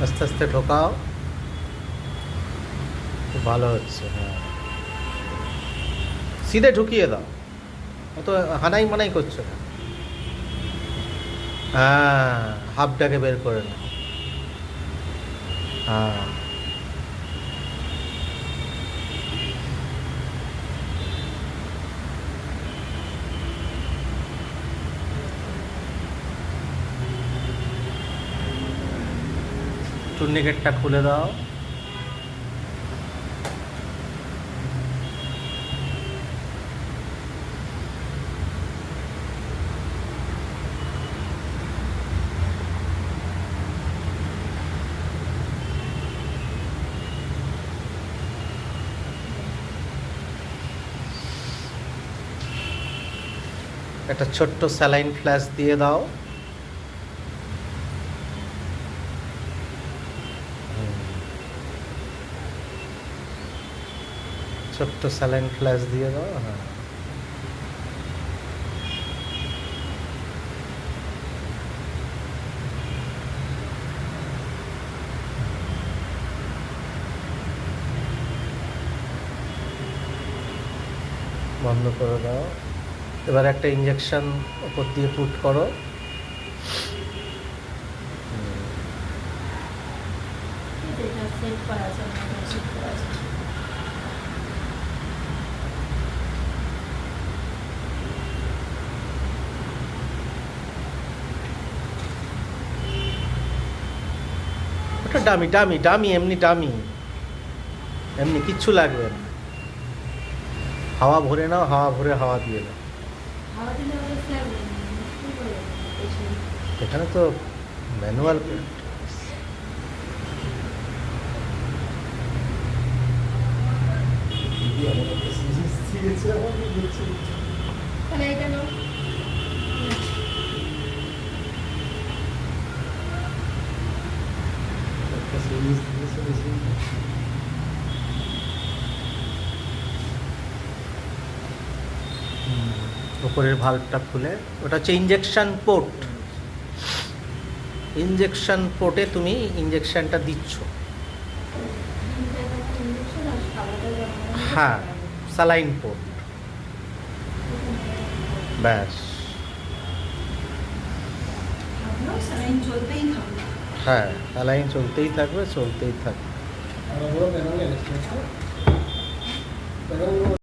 আস্তে আস্তে ঢোকাও, খুব ভালো হচ্ছে। হ্যাঁ, সিধে ঢুকিয়ে দাও, অত হানাই মানাই করছো না। হ্যাঁ, হাফটাকে বের করে নাও। হ্যাঁ, টুর্নিকেটটা খুলে দাও। একটা ছোট্ট স্যালাইন ফ্ল্যাশ দিয়ে দাও। ছোট্ট স্যালাইন ফ্ল্যাশ দিয়ে দাও। হ্যাঁ, বন্ধ করে দাও। এবার একটা ইঞ্জেকশন ওপর দিয়ে পুট করো। ওটা ডামি ডামি ডামি, এমনি ডামি, এমনি কিচ্ছু লাগবে না। হাওয়া ভরে নাও, হাওয়া ভরে হাওয়া দিয়ে দাও। এখানে তো ম্যানুয়াল। উপরের ভাল্বটা খুলে, ওটা হচ্ছে ইঞ্জেকশন পোর্ট। ইঞ্জেকশন পোর্টে তুমি ইঞ্জেকশনটা দিচ্ছ। হ্যাঁ, স্যালাইন পোর্ট। ব্যাস। হ্যাঁ, স্যালাইন চলতেই থাকবে, চলতেই থাকবে।